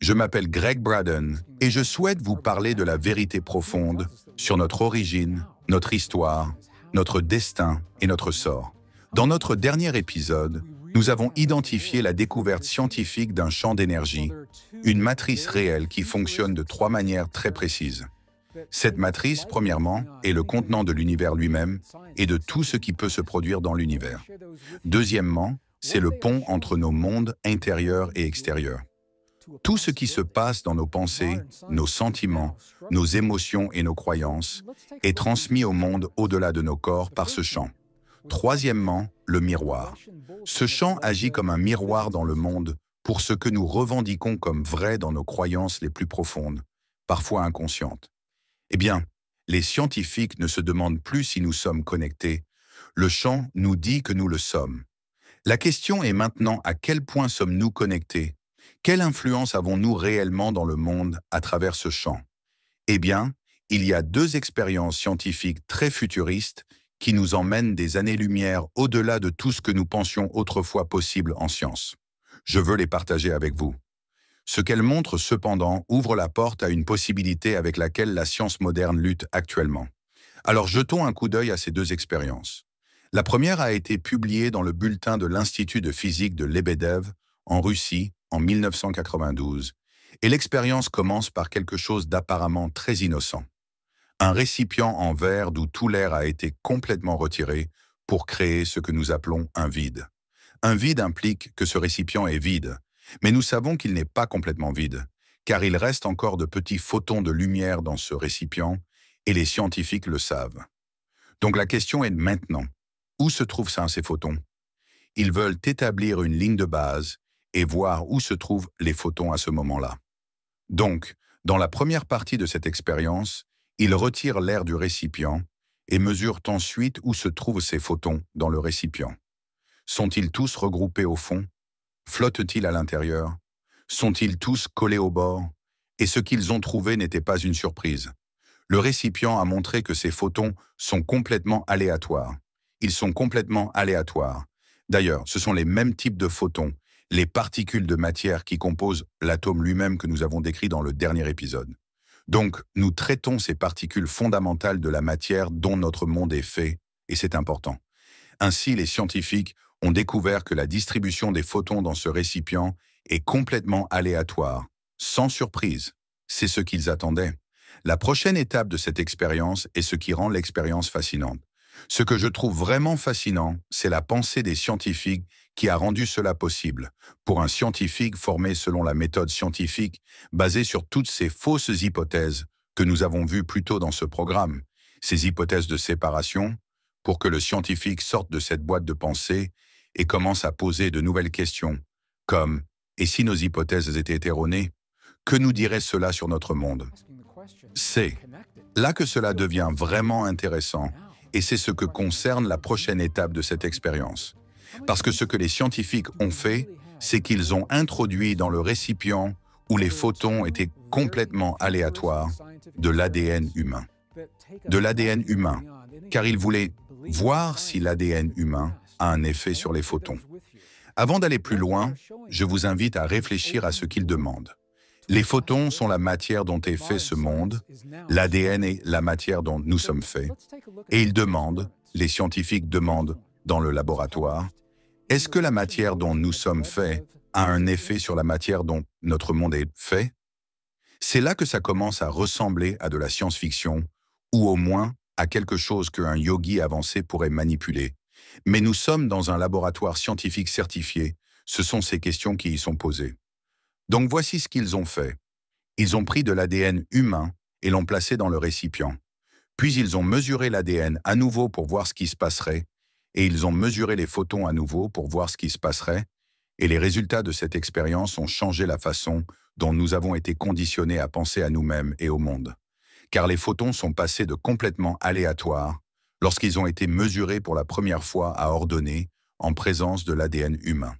Je m'appelle Greg Braden et je souhaite vous parler de la vérité profonde sur notre origine, notre histoire, notre destin et notre sort. Dans notre dernier épisode, nous avons identifié la découverte scientifique d'un champ d'énergie, une matrice réelle qui fonctionne de trois manières très précises. Cette matrice, premièrement, est le contenant de l'univers lui-même et de tout ce qui peut se produire dans l'univers. Deuxièmement, c'est le pont entre nos mondes intérieurs et extérieurs. Tout ce qui se passe dans nos pensées, nos sentiments, nos émotions et nos croyances est transmis au monde au-delà de nos corps par ce champ. Troisièmement, le miroir. Ce champ agit comme un miroir dans le monde pour ce que nous revendiquons comme vrai dans nos croyances les plus profondes, parfois inconscientes. Eh bien, les scientifiques ne se demandent plus si nous sommes connectés. Le champ nous dit que nous le sommes. La question est maintenant à quel point sommes-nous connectés? Quelle influence avons-nous réellement dans le monde à travers ce champ? Eh bien, il y a deux expériences scientifiques très futuristes qui nous emmènent des années-lumière au-delà de tout ce que nous pensions autrefois possible en science. Je veux les partager avec vous. Ce qu'elles montrent cependant ouvre la porte à une possibilité avec laquelle la science moderne lutte actuellement. Alors jetons un coup d'œil à ces deux expériences. La première a été publiée dans le bulletin de l'Institut de physique de Lebedev en Russie en 1992, et l'expérience commence par quelque chose d'apparemment très innocent. Un récipient en verre d'où tout l'air a été complètement retiré pour créer ce que nous appelons un vide. Un vide implique que ce récipient est vide, mais nous savons qu'il n'est pas complètement vide, car il reste encore de petits photons de lumière dans ce récipient, et les scientifiques le savent. Donc la question est maintenant, où se trouvent ces photons? Ils veulent établir une ligne de base et voir où se trouvent les photons à ce moment-là. Donc, dans la première partie de cette expérience, ils retirent l'air du récipient et mesurent ensuite où se trouvent ces photons dans le récipient. Sont-ils tous regroupés au fond? Flottent-ils à l'intérieur? Sont-ils tous collés au bord? Et ce qu'ils ont trouvé n'était pas une surprise. Le récipient a montré que ces photons sont complètement aléatoires. Ils sont complètement aléatoires. D'ailleurs, ce sont les mêmes types de photons, les particules de matière qui composent l'atome lui-même que nous avons décrit dans le dernier épisode. Donc, nous traitons ces particules fondamentales de la matière dont notre monde est fait, et c'est important. Ainsi, les scientifiques ont découvert que la distribution des photons dans ce récipient est complètement aléatoire, sans surprise. C'est ce qu'ils attendaient. La prochaine étape de cette expérience est ce qui rend l'expérience fascinante. Ce que je trouve vraiment fascinant, c'est la pensée des scientifiques qui a rendu cela possible. Pour un scientifique formé selon la méthode scientifique, basée sur toutes ces fausses hypothèses que nous avons vues plus tôt dans ce programme, ces hypothèses de séparation, pour que le scientifique sorte de cette boîte de pensée et commence à poser de nouvelles questions, comme « Et si nos hypothèses étaient erronées? Que nous dirait cela sur notre monde ?» C'est là que cela devient vraiment intéressant, et c'est ce que concerne la prochaine étape de cette expérience. Parce que ce que les scientifiques ont fait, c'est qu'ils ont introduit dans le récipient où les photons étaient complètement aléatoires de l'ADN humain. De l'ADN humain, car ils voulaient voir si l'ADN humain a un effet sur les photons. Avant d'aller plus loin, je vous invite à réfléchir à ce qu'ils demandent. Les photons sont la matière dont est fait ce monde, l'ADN est la matière dont nous sommes faits, et ils demandent, les scientifiques demandent dans le laboratoire, est-ce que la matière dont nous sommes faits a un effet sur la matière dont notre monde est fait? C'est là que ça commence à ressembler à de la science-fiction, ou au moins à quelque chose qu'un yogi avancé pourrait manipuler. Mais nous sommes dans un laboratoire scientifique certifié, ce sont ces questions qui y sont posées. Donc voici ce qu'ils ont fait. Ils ont pris de l'ADN humain et l'ont placé dans le récipient. Puis ils ont mesuré l'ADN à nouveau pour voir ce qui se passerait, et ils ont mesuré les photons à nouveau pour voir ce qui se passerait, et les résultats de cette expérience ont changé la façon dont nous avons été conditionnés à penser à nous-mêmes et au monde. Car les photons sont passés de complètement aléatoires lorsqu'ils ont été mesurés pour la première fois à ordonnée en présence de l'ADN humain.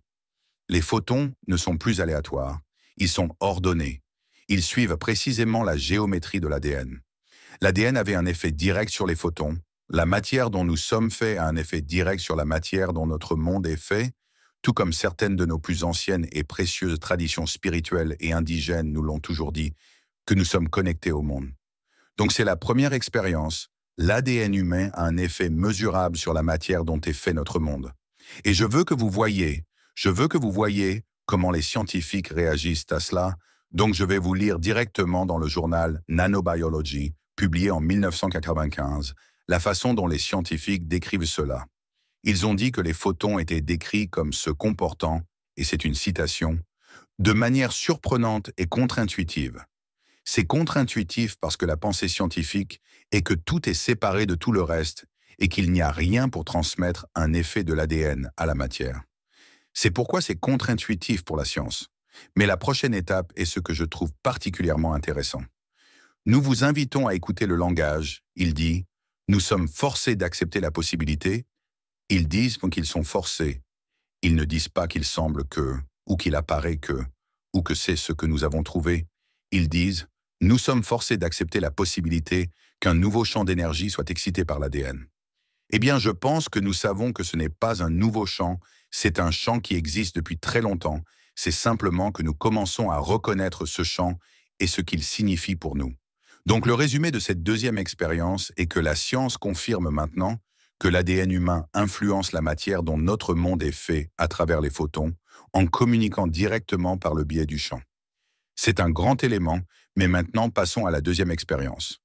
Les photons ne sont plus aléatoires. Ils sont ordonnés. Ils suivent précisément la géométrie de l'ADN. L'ADN avait un effet direct sur les photons. La matière dont nous sommes faits a un effet direct sur la matière dont notre monde est fait, tout comme certaines de nos plus anciennes et précieuses traditions spirituelles et indigènes nous l'ont toujours dit, que nous sommes connectés au monde. Donc c'est la première expérience. L'ADN humain a un effet mesurable sur la matière dont est fait notre monde. Et je veux que vous voyiez comment les scientifiques réagissent à cela. Donc je vais vous lire directement dans le journal Nanobiology, publié en 1995, la façon dont les scientifiques décrivent cela. Ils ont dit que les photons étaient décrits comme se comportant, et c'est une citation, de manière surprenante et contre-intuitive. C'est contre-intuitif parce que la pensée scientifique est que tout est séparé de tout le reste et qu'il n'y a rien pour transmettre un effet de l'ADN à la matière. C'est pourquoi c'est contre-intuitif pour la science. Mais la prochaine étape est ce que je trouve particulièrement intéressant. Nous vous invitons à écouter le langage. Il dit « Nous sommes forcés d'accepter la possibilité ». Ils disent qu'ils sont forcés. Ils ne disent pas qu'il semble que, ou qu'il apparaît que, ou que c'est ce que nous avons trouvé. Ils disent « Nous sommes forcés d'accepter la possibilité qu'un nouveau champ d'énergie soit excité par l'ADN ». Eh bien, je pense que nous savons que ce n'est pas un nouveau champ, c'est un champ qui existe depuis très longtemps. C'est simplement que nous commençons à reconnaître ce champ et ce qu'il signifie pour nous. Donc le résumé de cette deuxième expérience est que la science confirme maintenant que l'ADN humain influence la matière dont notre monde est fait à travers les photons, en communiquant directement par le biais du champ. C'est un grand élément, mais maintenant passons à la deuxième expérience.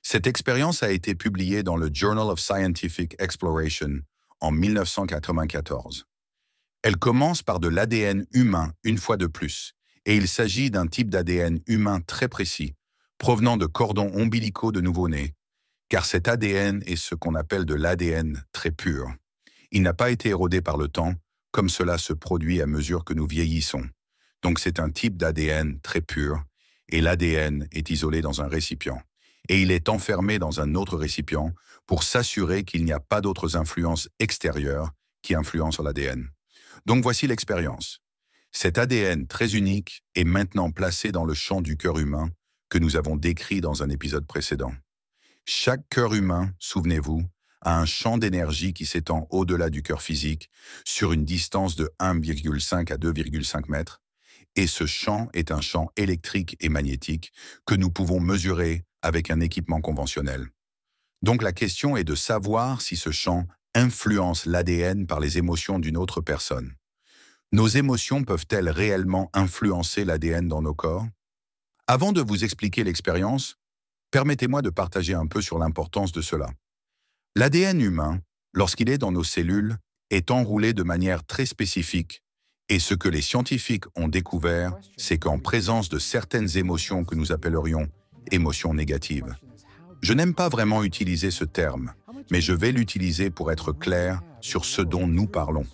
Cette expérience a été publiée dans le Journal of Scientific Exploration en 1994. Elle commence par de l'ADN humain une fois de plus, et il s'agit d'un type d'ADN humain très précis, provenant de cordons ombilicaux de nouveau-nés, car cet ADN est ce qu'on appelle de l'ADN très pur. Il n'a pas été érodé par le temps, comme cela se produit à mesure que nous vieillissons. Donc c'est un type d'ADN très pur, et l'ADN est isolé dans un récipient. Et il est enfermé dans un autre récipient pour s'assurer qu'il n'y a pas d'autres influences extérieures qui influencent l'ADN. Donc voici l'expérience. Cet ADN très unique est maintenant placé dans le champ du cœur humain que nous avons décrit dans un épisode précédent. Chaque cœur humain, souvenez-vous, a un champ d'énergie qui s'étend au-delà du cœur physique sur une distance de 1,5 à 2,5 mètres. Et ce champ est un champ électrique et magnétique que nous pouvons mesurer avec un équipement conventionnel. Donc la question est de savoir si ce champ influence l'ADN par les émotions d'une autre personne. Nos émotions peuvent-elles réellement influencer l'ADN dans nos corps? Avant de vous expliquer l'expérience, permettez-moi de partager un peu sur l'importance de cela. L'ADN humain, lorsqu'il est dans nos cellules, est enroulé de manière très spécifique, et ce que les scientifiques ont découvert, c'est qu'en présence de certaines émotions que nous appellerions émotions négatives. Je n'aime pas vraiment utiliser ce terme, mais je vais l'utiliser pour être clair sur ce dont nous parlons.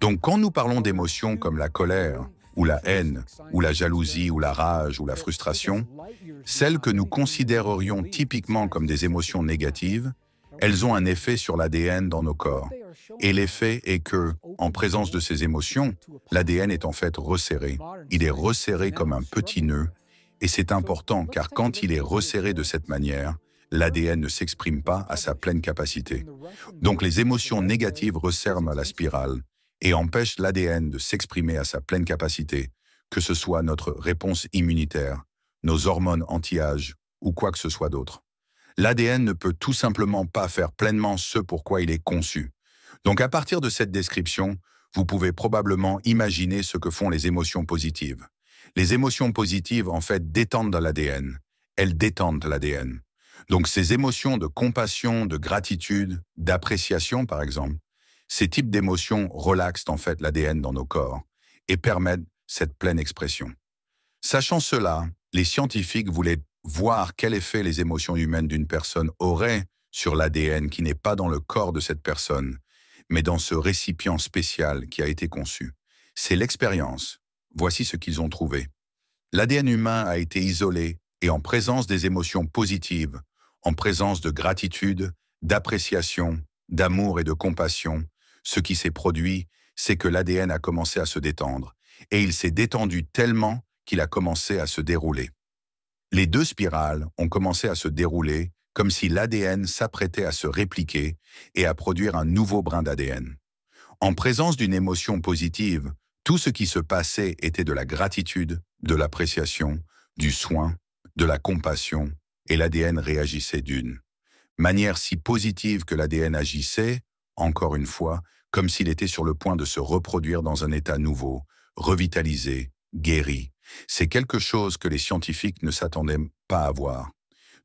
Donc quand nous parlons d'émotions comme la colère, ou la haine, ou la jalousie, ou la rage, ou la frustration, celles que nous considérerions typiquement comme des émotions négatives, elles ont un effet sur l'ADN dans nos corps. Et l'effet est que, en présence de ces émotions, l'ADN est en fait resserré. Il est resserré comme un petit nœud, et c'est important car quand il est resserré de cette manière, l'ADN ne s'exprime pas à sa pleine capacité. Donc les émotions négatives resserrent la spirale et empêchent l'ADN de s'exprimer à sa pleine capacité, que ce soit notre réponse immunitaire, nos hormones anti-âge ou quoi que ce soit d'autre. L'ADN ne peut tout simplement pas faire pleinement ce pour quoi il est conçu. Donc à partir de cette description, vous pouvez probablement imaginer ce que font les émotions positives. Les émotions positives, en fait, détendent l'ADN. Elles détendent l'ADN. Donc ces émotions de compassion, de gratitude, d'appréciation, par exemple, ces types d'émotions relaxent en fait l'ADN dans nos corps et permettent cette pleine expression. Sachant cela, les scientifiques voulaient voir quel effet les émotions humaines d'une personne auraient sur l'ADN qui n'est pas dans le corps de cette personne, mais dans ce récipient spécial qui a été conçu. C'est l'expérience. Voici ce qu'ils ont trouvé. L'ADN humain a été isolé et en présence des émotions positives, en présence de gratitude, d'appréciation, d'amour et de compassion, ce qui s'est produit, c'est que l'ADN a commencé à se détendre, et il s'est détendu tellement qu'il a commencé à se dérouler. Les deux spirales ont commencé à se dérouler comme si l'ADN s'apprêtait à se répliquer et à produire un nouveau brin d'ADN. En présence d'une émotion positive, tout ce qui se passait était de la gratitude, de l'appréciation, du soin, de la compassion, et l'ADN réagissait d'une manière si positive que l'ADN agissait, encore une fois, comme s'il était sur le point de se reproduire dans un état nouveau, revitalisé, guéri. C'est quelque chose que les scientifiques ne s'attendaient pas à voir.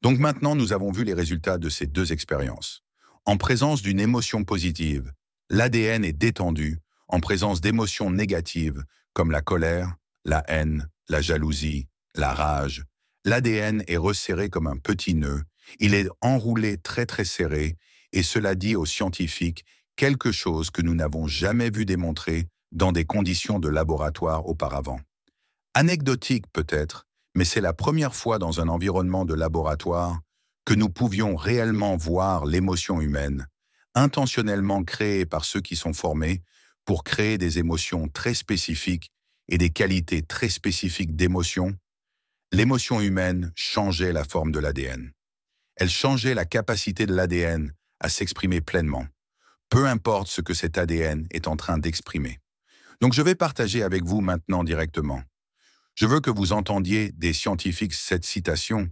Donc maintenant, nous avons vu les résultats de ces deux expériences. En présence d'une émotion positive, l'ADN est détendu en présence d'émotions négatives comme la colère, la haine, la jalousie, la rage. L'ADN est resserré comme un petit nœud, il est enroulé très très serré et cela dit aux scientifiques quelque chose que nous n'avons jamais vu démontrer dans des conditions de laboratoire auparavant. Anecdotique peut-être, mais c'est la première fois dans un environnement de laboratoire que nous pouvions réellement voir l'émotion humaine, intentionnellement créée par ceux qui sont formés pour créer des émotions très spécifiques et des qualités très spécifiques d'émotion. L'émotion humaine changeait la forme de l'ADN. Elle changeait la capacité de l'ADN à s'exprimer pleinement, peu importe ce que cet ADN est en train d'exprimer. Donc je vais partager avec vous maintenant directement. Je veux que vous entendiez des scientifiques cette citation.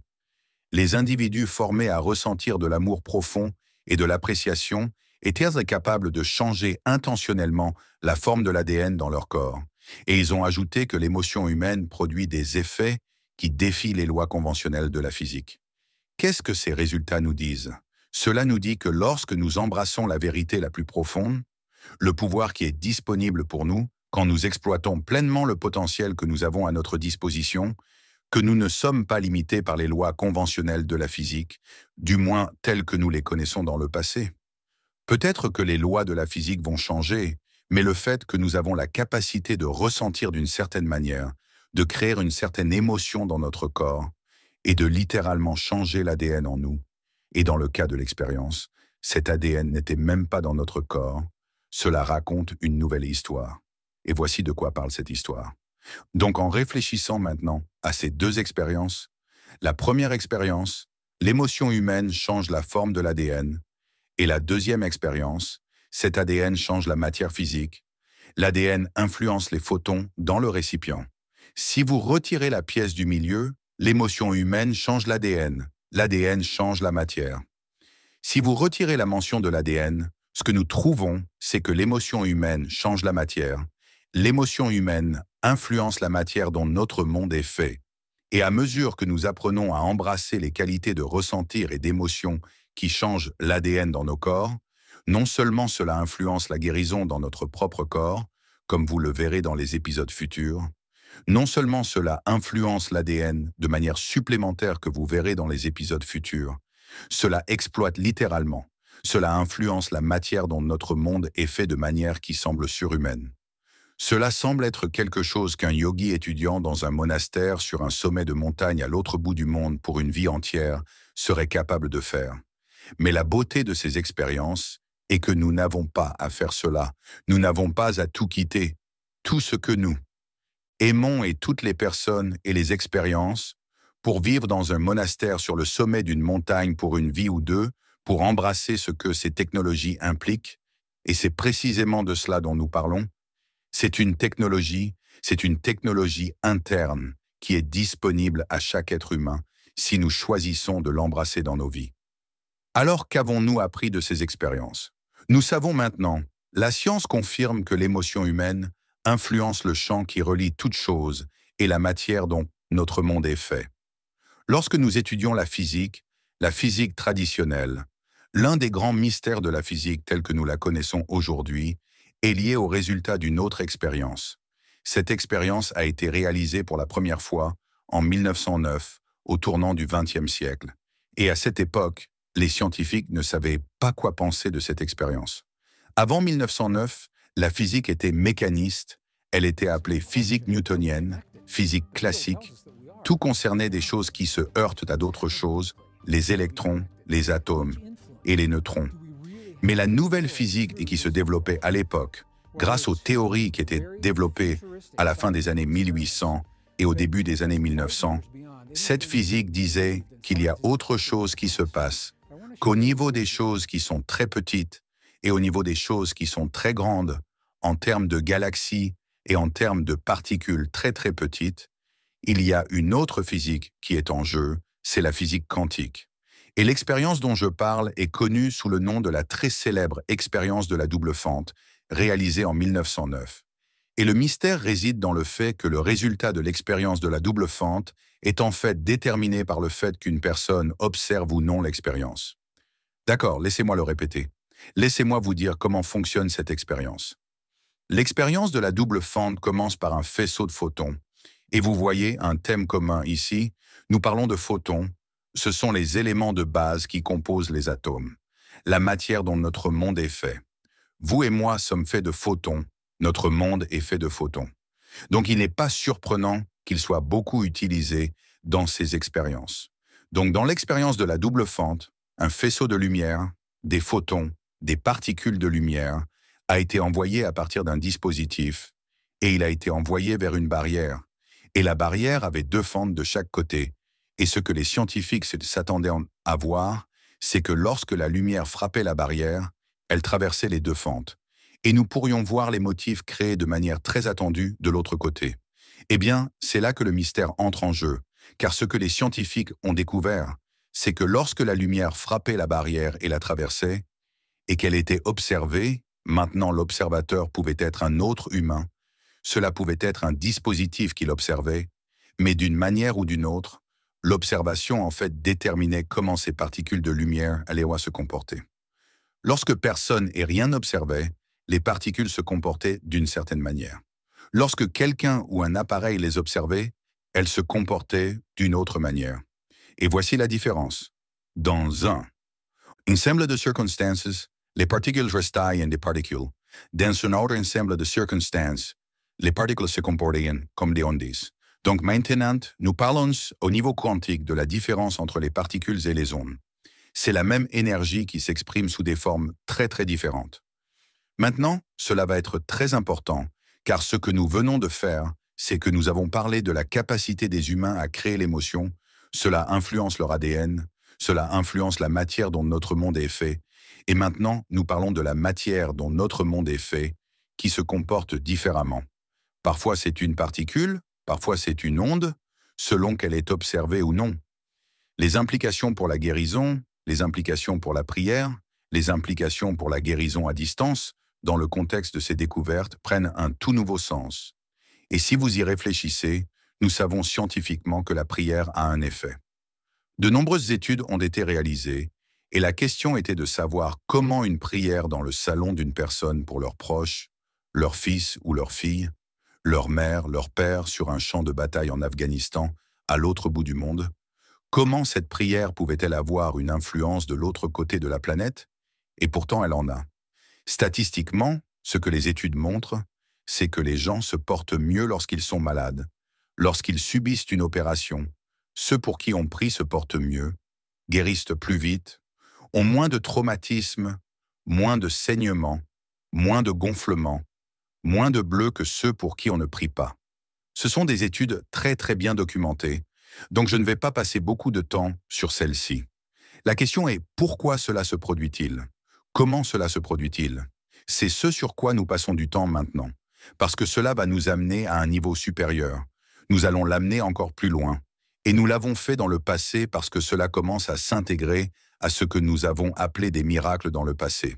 Les individus formés à ressentir de l'amour profond et de l'appréciation étaient capables de changer intentionnellement la forme de l'ADN dans leur corps. Et ils ont ajouté que l'émotion humaine produit des effets qui défient les lois conventionnelles de la physique. Qu'est-ce que ces résultats nous disent? Cela nous dit que lorsque nous embrassons la vérité la plus profonde, le pouvoir qui est disponible pour nous, quand nous exploitons pleinement le potentiel que nous avons à notre disposition, que nous ne sommes pas limités par les lois conventionnelles de la physique, du moins telles que nous les connaissons dans le passé. Peut-être que les lois de la physique vont changer, mais le fait que nous avons la capacité de ressentir d'une certaine manière, de créer une certaine émotion dans notre corps, et de littéralement changer l'ADN en nous, et dans le cas de l'expérience, cet ADN n'était même pas dans notre corps, cela raconte une nouvelle histoire. Et voici de quoi parle cette histoire. Donc en réfléchissant maintenant à ces deux expériences, la première expérience, l'émotion humaine change la forme de l'ADN, et la deuxième expérience, cet ADN change la matière physique. L'ADN influence les photons dans le récipient. Si vous retirez la pièce du milieu, l'émotion humaine change l'ADN. L'ADN change la matière. Si vous retirez la mention de l'ADN, ce que nous trouvons, c'est que l'émotion humaine change la matière. L'émotion humaine influence la matière dont notre monde est fait. Et à mesure que nous apprenons à embrasser les qualités de ressentir et d'émotion qui changent l'ADN dans nos corps, non seulement cela influence la guérison dans notre propre corps, comme vous le verrez dans les épisodes futurs, non seulement cela influence l'ADN de manière supplémentaire que vous verrez dans les épisodes futurs, cela exploite littéralement, cela influence la matière dont notre monde est fait de manière qui semble surhumaine. Cela semble être quelque chose qu'un yogi étudiant dans un monastère sur un sommet de montagne à l'autre bout du monde pour une vie entière serait capable de faire. Mais la beauté de ces expériences est que nous n'avons pas à faire cela. Nous n'avons pas à tout quitter. Tout ce que nous aimons et toutes les personnes et les expériences pour vivre dans un monastère sur le sommet d'une montagne pour une vie ou deux, pour embrasser ce que ces technologies impliquent, et c'est précisément de cela dont nous parlons. C'est une technologie interne qui est disponible à chaque être humain si nous choisissons de l'embrasser dans nos vies. Alors qu'avons-nous appris de ces expériences? Nous savons maintenant, la science confirme que l'émotion humaine influence le champ qui relie toute chose et la matière dont notre monde est fait. Lorsque nous étudions la physique traditionnelle, l'un des grands mystères de la physique telle que nous la connaissons aujourd'hui est lié au résultat d'une autre expérience. Cette expérience a été réalisée pour la première fois en 1909, au tournant du XXe siècle. Et à cette époque, les scientifiques ne savaient pas quoi penser de cette expérience. Avant 1909, la physique était mécaniste, elle était appelée physique newtonienne, physique classique. Tout concernait des choses qui se heurtent à d'autres choses, les électrons, les atomes et les neutrons. Mais la nouvelle physique qui se développait à l'époque, grâce aux théories qui étaient développées à la fin des années 1800 et au début des années 1900, cette physique disait qu'il y a autre chose qui se passe, qu'au niveau des choses qui sont très petites et au niveau des choses qui sont très grandes, en termes de galaxies et en termes de particules très très petites, il y a une autre physique qui est en jeu, c'est la physique quantique. Et l'expérience dont je parle est connue sous le nom de la très célèbre expérience de la double fente, réalisée en 1909. Et le mystère réside dans le fait que le résultat de l'expérience de la double fente est en fait déterminé par le fait qu'une personne observe ou non l'expérience. D'accord, laissez-moi le répéter. Laissez-moi vous dire comment fonctionne cette expérience. L'expérience de la double fente commence par un faisceau de photons. Et vous voyez un thème commun ici, nous parlons de photons. Ce sont les éléments de base qui composent les atomes, la matière dont notre monde est fait. Vous et moi sommes faits de photons, notre monde est fait de photons. Donc il n'est pas surprenant qu'il soit beaucoup utilisé dans ces expériences. Donc dans l'expérience de la double fente, un faisceau de lumière, des photons, des particules de lumière, a été envoyé à partir d'un dispositif et il a été envoyé vers une barrière. Et la barrière avait deux fentes de chaque côté. Et ce que les scientifiques s'attendaient à voir, c'est que lorsque la lumière frappait la barrière, elle traversait les deux fentes. Et nous pourrions voir les motifs créés de manière très attendue de l'autre côté. Eh bien, c'est là que le mystère entre en jeu, car ce que les scientifiques ont découvert, c'est que lorsque la lumière frappait la barrière et la traversait, et qu'elle était observée, maintenant l'observateur pouvait être un autre humain, cela pouvait être un dispositif qui l'observait, mais d'une manière ou d'une autre, l'observation en fait déterminait comment ces particules de lumière allaient se comporter. Lorsque personne et rien n'observait, les particules se comportaient d'une certaine manière. Lorsque quelqu'un ou un appareil les observait, elles se comportaient d'une autre manière. Et voici la différence. Dans un ensemble de circonstances, les particules restaient des particules. Dans un autre ensemble de circonstances, les particules se comportaient comme des ondes. Donc maintenant, nous parlons au niveau quantique de la différence entre les particules et les ondes. C'est la même énergie qui s'exprime sous des formes très très différentes. Maintenant, cela va être très important, car ce que nous venons de faire, c'est que nous avons parlé de la capacité des humains à créer l'émotion, cela influence leur ADN, cela influence la matière dont notre monde est fait, et maintenant nous parlons de la matière dont notre monde est fait, qui se comporte différemment. Parfois c'est une particule, parfois c'est une onde, selon qu'elle est observée ou non. Les implications pour la guérison, les implications pour la prière, les implications pour la guérison à distance, dans le contexte de ces découvertes, prennent un tout nouveau sens. Et si vous y réfléchissez, nous savons scientifiquement que la prière a un effet. De nombreuses études ont été réalisées, et la question était de savoir comment une prière dans le salon d'une personne pour leurs proches, leur fils ou leur fille, leur mère, leur père sur un champ de bataille en Afghanistan, à l'autre bout du monde, comment cette prière pouvait-elle avoir une influence de l'autre côté de la planète? Et pourtant elle en a. Statistiquement, ce que les études montrent, c'est que les gens se portent mieux lorsqu'ils sont malades, lorsqu'ils subissent une opération. Ceux pour qui on prie se portent mieux, guérissent plus vite, ont moins de traumatismes, moins de saignements, moins de gonflements, moins de bleus que ceux pour qui on ne prie pas. Ce sont des études très très bien documentées, donc je ne vais pas passer beaucoup de temps sur celles-ci. La question est pourquoi cela se produit-il? Comment cela se produit-il? C'est ce sur quoi nous passons du temps maintenant, parce que cela va nous amener à un niveau supérieur. Nous allons l'amener encore plus loin. Et nous l'avons fait dans le passé parce que cela commence à s'intégrer à ce que nous avons appelé des miracles dans le passé.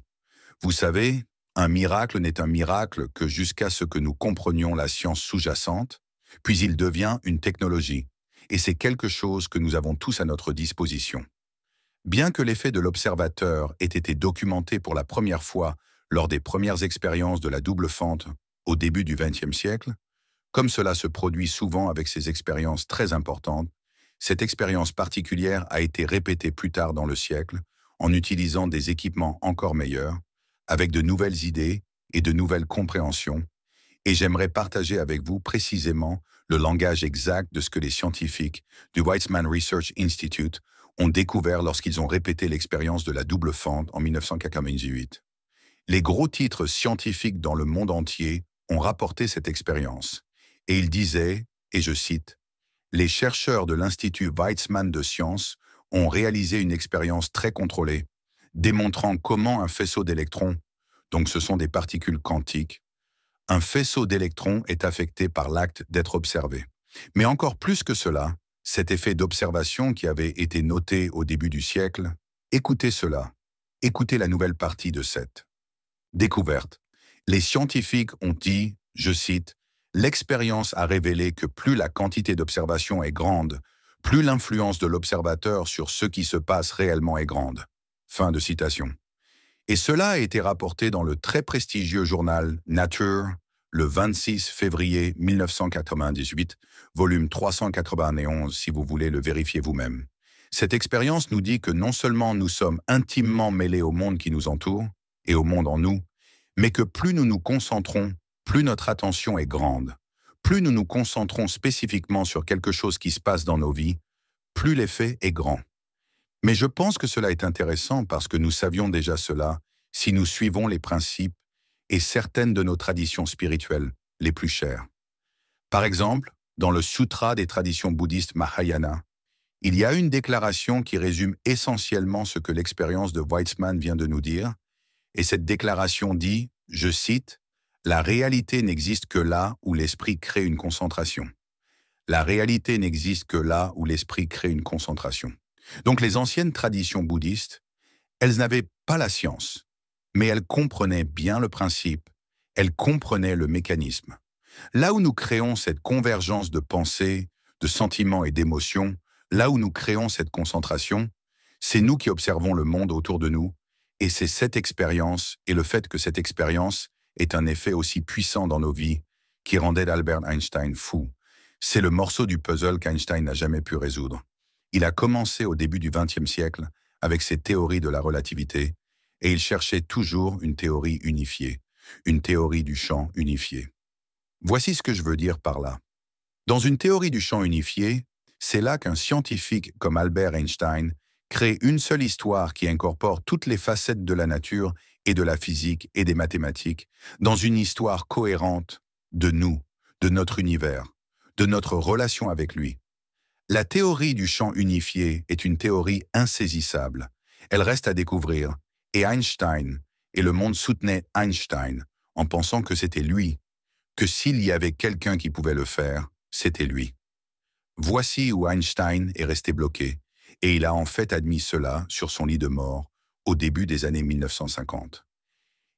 Vous savez, un miracle n'est un miracle que jusqu'à ce que nous comprenions la science sous-jacente, puis il devient une technologie. Et c'est quelque chose que nous avons tous à notre disposition. Bien que l'effet de l'observateur ait été documenté pour la première fois lors des premières expériences de la double fente au début du XXe siècle, comme cela se produit souvent avec ces expériences très importantes, cette expérience particulière a été répétée plus tard dans le siècle en utilisant des équipements encore meilleurs, avec de nouvelles idées et de nouvelles compréhensions, et j'aimerais partager avec vous précisément le langage exact de ce que les scientifiques du Weizmann Research Institute ont découvert lorsqu'ils ont répété l'expérience de la double fente en 1998. Les gros titres scientifiques dans le monde entier ont rapporté cette expérience, et ils disaient, et je cite, « Les chercheurs de l'Institut Weizmann de sciences ont réalisé une expérience très contrôlée, démontrant comment un faisceau d'électrons, donc ce sont des particules quantiques, Un faisceau d'électrons est affecté par l'acte d'être observé. Mais encore plus que cela, cet effet d'observation qui avait été noté au début du siècle, écoutez cela. Écoutez la nouvelle partie de cette découverte. Les scientifiques ont dit, je cite, « L'expérience a révélé que plus la quantité d'observation est grande, plus l'influence de l'observateur sur ce qui se passe réellement est grande. » Fin de citation. Et cela a été rapporté dans le très prestigieux journal Nature, le 26 février 1998, volume 391, si vous voulez le vérifier vous-même. Cette expérience nous dit que non seulement nous sommes intimement mêlés au monde qui nous entoure, et au monde en nous, mais que plus nous nous concentrons, plus notre attention est grande. Plus nous nous concentrons spécifiquement sur quelque chose qui se passe dans nos vies, plus l'effet est grand. Mais je pense que cela est intéressant parce que nous savions déjà cela si nous suivons les principes et certaines de nos traditions spirituelles les plus chères. Par exemple, dans le Sutra des traditions bouddhistes Mahayana, il y a une déclaration qui résume essentiellement ce que l'expérience de Weizmann vient de nous dire, et cette déclaration dit, je cite, « La réalité n'existe que là où l'esprit crée une concentration. » La réalité n'existe que là où l'esprit crée une concentration. Donc les anciennes traditions bouddhistes, elles n'avaient pas la science, mais elles comprenaient bien le principe, elles comprenaient le mécanisme. Là où nous créons cette convergence de pensée, de sentiments et d'émotions, là où nous créons cette concentration, c'est nous qui observons le monde autour de nous, et c'est cette expérience et le fait que cette expérience ait un effet aussi puissant dans nos vies qui rendait Albert Einstein fou. C'est le morceau du puzzle qu'Einstein n'a jamais pu résoudre. Il a commencé au début du XXe siècle avec ses théories de la relativité et il cherchait toujours une théorie unifiée, une théorie du champ unifié. Voici ce que je veux dire par là. Dans une théorie du champ unifié, c'est là qu'un scientifique comme Albert Einstein crée une seule histoire qui incorpore toutes les facettes de la nature et de la physique et des mathématiques dans une histoire cohérente de nous, de notre univers, de notre relation avec lui. La théorie du champ unifié est une théorie insaisissable. Elle reste à découvrir, et Einstein, et le monde soutenait Einstein en pensant que c'était lui, que s'il y avait quelqu'un qui pouvait le faire, c'était lui. Voici où Einstein est resté bloqué, et il a en fait admis cela sur son lit de mort au début des années 1950.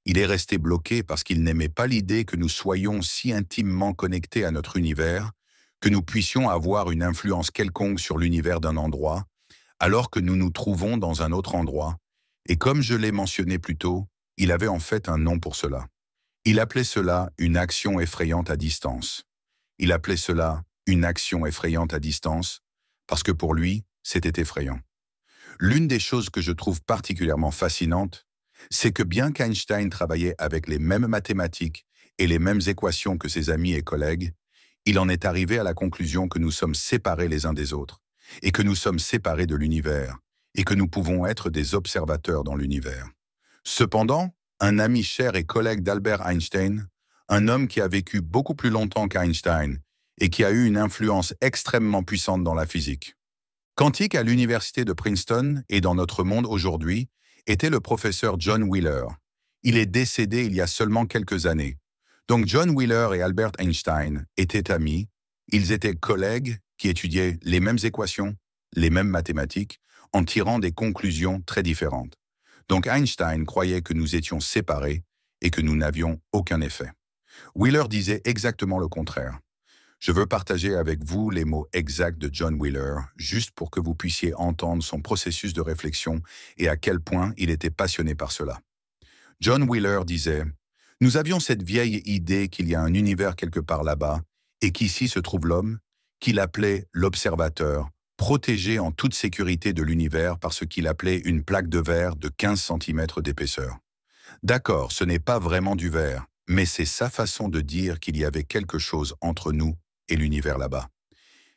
Il est resté bloqué parce qu'il n'aimait pas l'idée que nous soyons si intimement connectés à notre univers, que nous puissions avoir une influence quelconque sur l'univers d'un endroit, alors que nous nous trouvons dans un autre endroit, et comme je l'ai mentionné plus tôt, il avait en fait un nom pour cela. Il appelait cela une action effrayante à distance. Il appelait cela une action effrayante à distance, parce que pour lui, c'était effrayant. L'une des choses que je trouve particulièrement fascinante, c'est que bien qu'Einstein travaillait avec les mêmes mathématiques et les mêmes équations que ses amis et collègues, il en est arrivé à la conclusion que nous sommes séparés les uns des autres, et que nous sommes séparés de l'univers, et que nous pouvons être des observateurs dans l'univers. Cependant, un ami cher et collègue d'Albert Einstein, un homme qui a vécu beaucoup plus longtemps qu'Einstein et qui a eu une influence extrêmement puissante dans la physique quantique à l'université de Princeton et dans notre monde aujourd'hui, était le professeur John Wheeler. Il est décédé il y a seulement quelques années. Donc John Wheeler et Albert Einstein étaient amis, ils étaient collègues qui étudiaient les mêmes équations, les mêmes mathématiques, en tirant des conclusions très différentes. Donc Einstein croyait que nous étions séparés et que nous n'avions aucun effet. Wheeler disait exactement le contraire. Je veux partager avec vous les mots exacts de John Wheeler, juste pour que vous puissiez entendre son processus de réflexion et à quel point il était passionné par cela. John Wheeler disait « Nous avions cette vieille idée qu'il y a un univers quelque part là-bas et qu'ici se trouve l'homme, qu'il appelait l'observateur, protégé en toute sécurité de l'univers par ce qu'il appelait une plaque de verre de 15 cm d'épaisseur. D'accord, ce n'est pas vraiment du verre, mais c'est sa façon de dire qu'il y avait quelque chose entre nous et l'univers là-bas.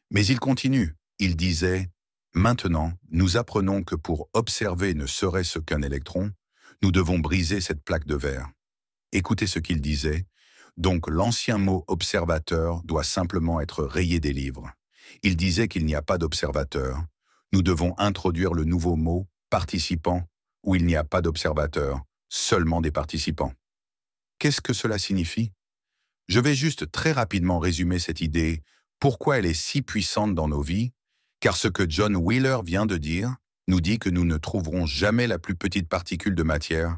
Mais il continue, il disait « Maintenant, nous apprenons que pour observer ne serait-ce qu'un électron, nous devons briser cette plaque de verre. » Écoutez ce qu'il disait, donc l'ancien mot « observateur » doit simplement être rayé des livres. Il disait qu'il n'y a pas d'observateur. Nous devons introduire le nouveau mot « participant » où il n'y a pas d'observateur, seulement des participants. Qu'est-ce que cela signifie? Je vais juste très rapidement résumer cette idée, pourquoi elle est si puissante dans nos vies, car ce que John Wheeler vient de dire nous dit que nous ne trouverons jamais la plus petite particule de matière,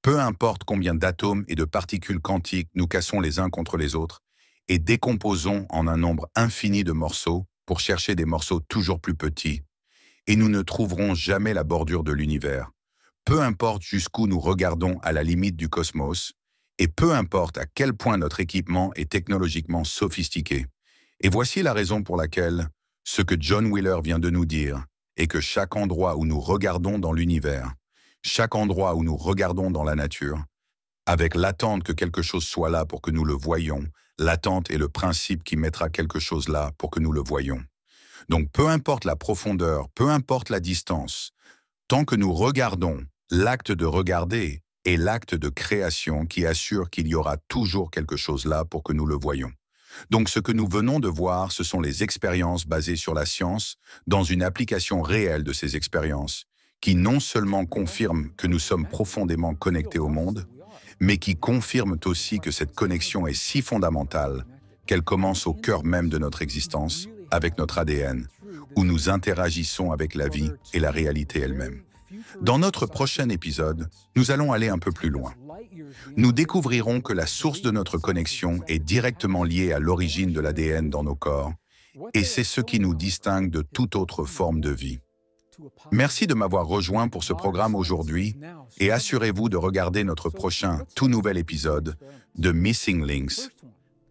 peu importe combien d'atomes et de particules quantiques nous cassons les uns contre les autres, et décomposons en un nombre infini de morceaux pour chercher des morceaux toujours plus petits, et nous ne trouverons jamais la bordure de l'univers. Peu importe jusqu'où nous regardons à la limite du cosmos, et peu importe à quel point notre équipement est technologiquement sophistiqué. Et voici la raison pour laquelle ce que John Wheeler vient de nous dire est que chaque endroit où nous regardons dans l'univers, chaque endroit où nous regardons dans la nature, avec l'attente que quelque chose soit là pour que nous le voyions, l'attente est le principe qui mettra quelque chose là pour que nous le voyions. Donc peu importe la profondeur, peu importe la distance, tant que nous regardons, l'acte de regarder est l'acte de création qui assure qu'il y aura toujours quelque chose là pour que nous le voyions. Donc ce que nous venons de voir, ce sont les expériences basées sur la science dans une application réelle de ces expériences, qui non seulement confirment que nous sommes profondément connectés au monde, mais qui confirment aussi que cette connexion est si fondamentale qu'elle commence au cœur même de notre existence, avec notre ADN, où nous interagissons avec la vie et la réalité elle-même. Dans notre prochain épisode, nous allons aller un peu plus loin. Nous découvrirons que la source de notre connexion est directement liée à l'origine de l'ADN dans nos corps, et c'est ce qui nous distingue de toute autre forme de vie. Merci de m'avoir rejoint pour ce programme aujourd'hui, et assurez-vous de regarder notre prochain tout nouvel épisode de Missing Links,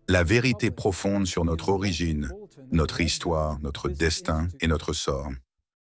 la vérité profonde sur notre origine, notre histoire, notre destin et notre sort.